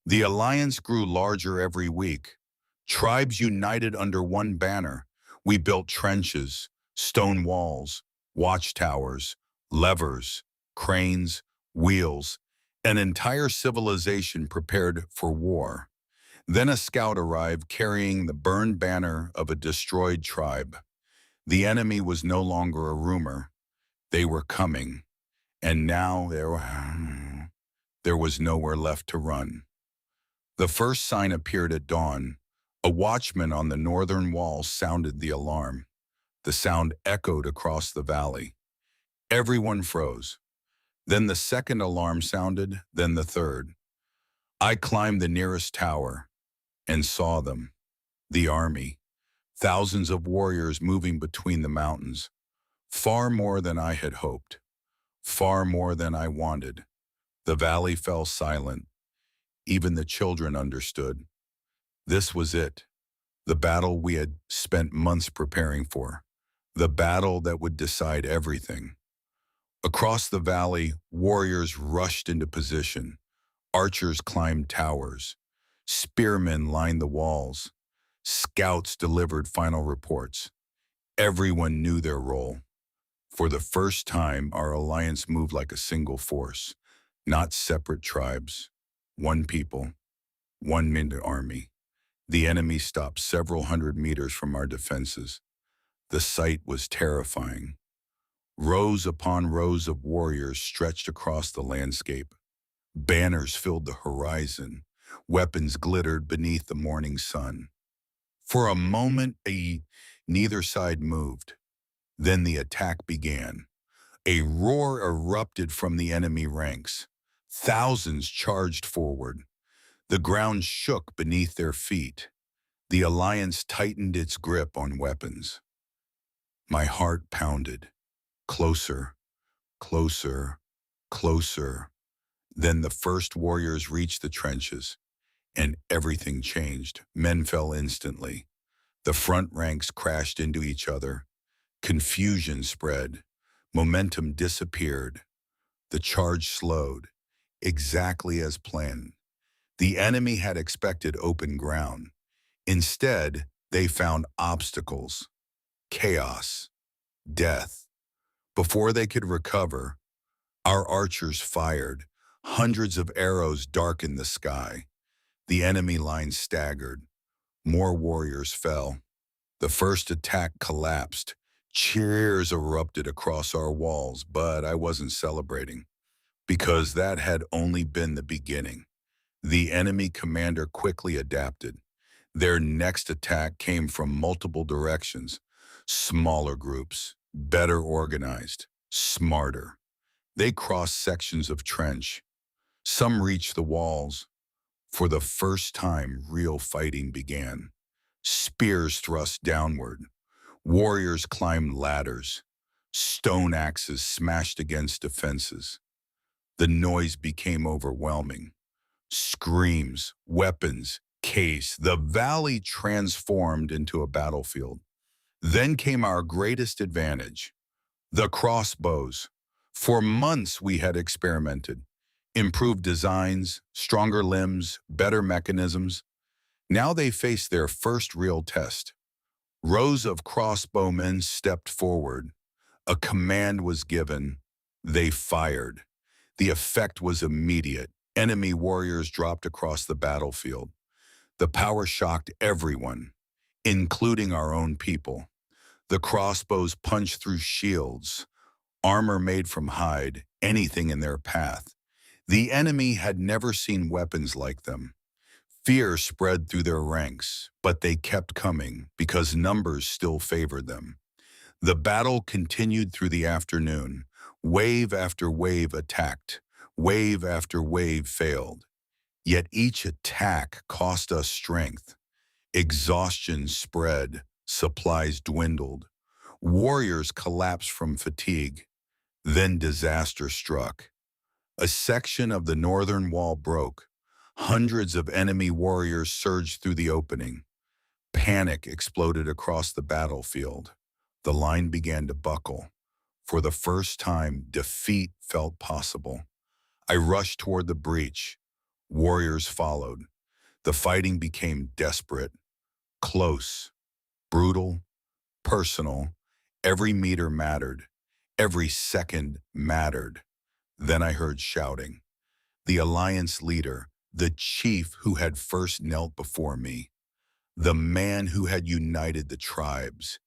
The alliance grew larger every week. Tribes united under one banner. We built trenches, stone walls, watchtowers, levers, cranes, wheels. An entire civilization prepared for war. Then a scout arrived carrying the burned banner of a destroyed tribe. The enemy was no longer a rumor. They were coming, and now there was nowhere left to run. The first sign appeared at dawn. A watchman on the northern wall sounded the alarm. The sound echoed across the valley. Everyone froze. Then the second alarm sounded, then the third. I climbed the nearest tower and saw them, the army, thousands of warriors moving between the mountains. Far more than I had hoped, far more than I wanted. The valley fell silent. Even the children understood. This was it, the battle we had spent months preparing for, the battle that would decide everything. Across the valley, warriors rushed into position. Archers climbed towers. Spearmen lined the walls. Scouts delivered final reports. Everyone knew their role. For the first time, our alliance moved like a single force, not separate tribes. One people, one minute army. The enemy stopped several hundred meters from our defenses. The sight was terrifying. Rows upon rows of warriors stretched across the landscape. Banners filled the horizon. Weapons glittered beneath the morning sun. For a moment, neither side moved. Then the attack began. A roar erupted from the enemy ranks. Thousands charged forward. The ground shook beneath their feet. The alliance tightened its grip on weapons. My heart pounded. Closer, closer, closer. Then the first warriors reached the trenches, and everything changed. Men fell instantly. The front ranks crashed into each other. Confusion spread. Momentum disappeared. The charge slowed, exactly as planned. The enemy had expected open ground. Instead, they found obstacles, chaos, death. Before they could recover, our archers fired. Hundreds of arrows darkened the sky. The enemy line staggered. More warriors fell. The first attack collapsed. Cheers erupted across our walls, but I wasn't celebrating, because that had only been the beginning. The enemy commander quickly adapted. Their next attack came from multiple directions. Smaller groups, better organized, smarter. They crossed sections of trench. Some reached the walls. For the first time, real fighting began. Spears thrust downward. Warriors climbed ladders. Stone axes smashed against defenses. The noise became overwhelming. Screams, weapons, case. The valley transformed into a battlefield. Then came our greatest advantage, the crossbows. For months we had experimented. Improved designs, stronger limbs, better mechanisms. Now they faced their first real test. Rows of crossbowmen stepped forward. A command was given. They fired. The effect was immediate. Enemy warriors dropped across the battlefield. The power shocked everyone, including our own people. The crossbows punched through shields, armor made from hide, anything in their path. The enemy had never seen weapons like them. Fear spread through their ranks, but they kept coming because numbers still favored them. The battle continued through the afternoon. Wave after wave attacked. Wave after wave failed. Yet each attack cost us strength. Exhaustion spread. Supplies dwindled. Warriors collapsed from fatigue. Then disaster struck. A section of the northern wall broke. Hundreds of enemy warriors surged through the opening. Panic exploded across the battlefield. The line began to buckle. For the first time, defeat felt possible. I rushed toward the breach. Warriors followed. The fighting became desperate, close, brutal, personal. Every meter mattered. Every second mattered. Then I heard shouting. The alliance leader, the chief who had first knelt before me, the man who had united the tribes.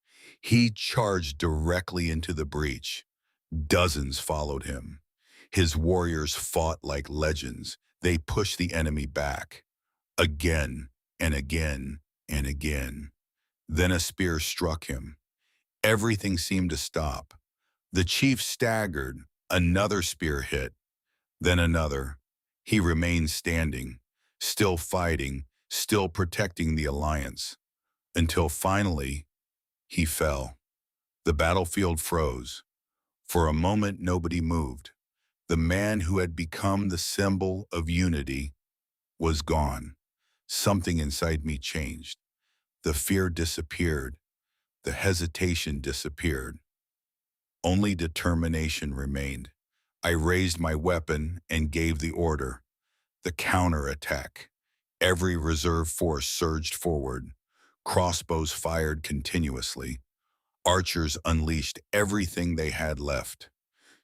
He charged directly into the breach. Dozens followed him. His warriors fought like legends. They pushed the enemy back, again and again and again. Then a spear struck him. Everything seemed to stop. The chief staggered. Another spear hit, then another. He remained standing, still fighting, still protecting the alliance, until finally he fell. The battlefield froze. For a moment, nobody moved. The man who had become the symbol of unity was gone. Something inside me changed. The fear disappeared. The hesitation disappeared. Only determination remained. I raised my weapon and gave the order. The counterattack. Every reserve force surged forward. Crossbows fired continuously. Archers unleashed everything they had left.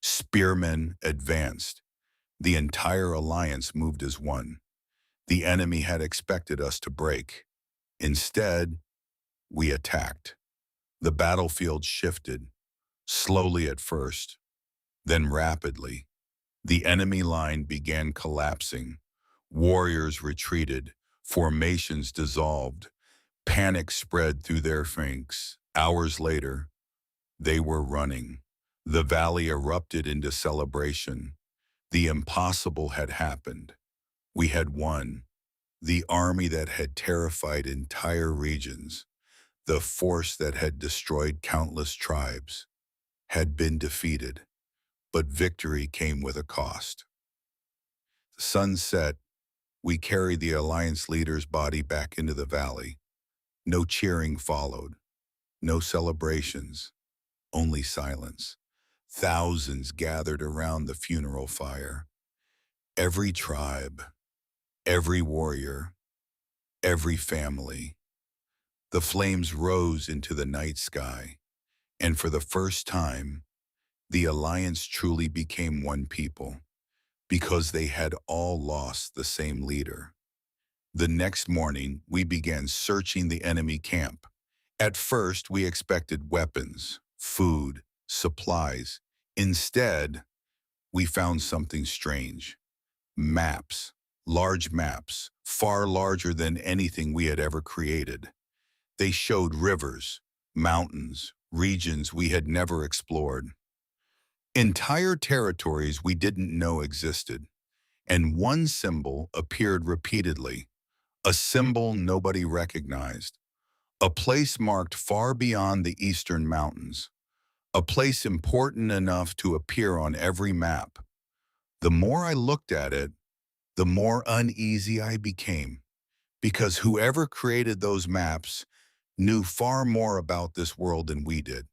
Spearmen advanced. The entire alliance moved as one. The enemy had expected us to break. Instead, we attacked. The battlefield shifted, slowly at first, then rapidly. The enemy line began collapsing. Warriors retreated. Formations dissolved. Panic spread through their ranks. Hours later, they were running. The valley erupted into celebration. The impossible had happened. We had won. The army that had terrified entire regions, the force that had destroyed countless tribes, had been defeated. But victory came with a cost. The sun set. We carried the alliance leader's body back into the valley. No cheering followed. No celebrations. Only silence. Thousands gathered around the funeral fire. Every tribe, every warrior, every family. The flames rose into the night sky, and for the first time, the alliance truly became one people, because they had all lost the same leader. The next morning, we began searching the enemy camp. At first, we expected weapons, food, supplies. Instead, we found something strange. Maps, large maps, far larger than anything we had ever created. They showed rivers, mountains, regions we had never explored. Entire territories we didn't know existed. And one symbol appeared repeatedly, a symbol nobody recognized, a place marked far beyond the eastern mountains, a place important enough to appear on every map. The more I looked at it, the more uneasy I became, because whoever created those maps knew far more about this world than we did.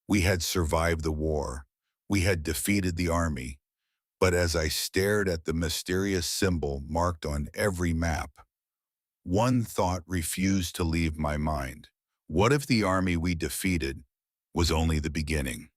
We had survived the war. We had defeated the army. But as I stared at the mysterious symbol marked on every map, one thought refused to leave my mind. What if the army we defeated was only the beginning?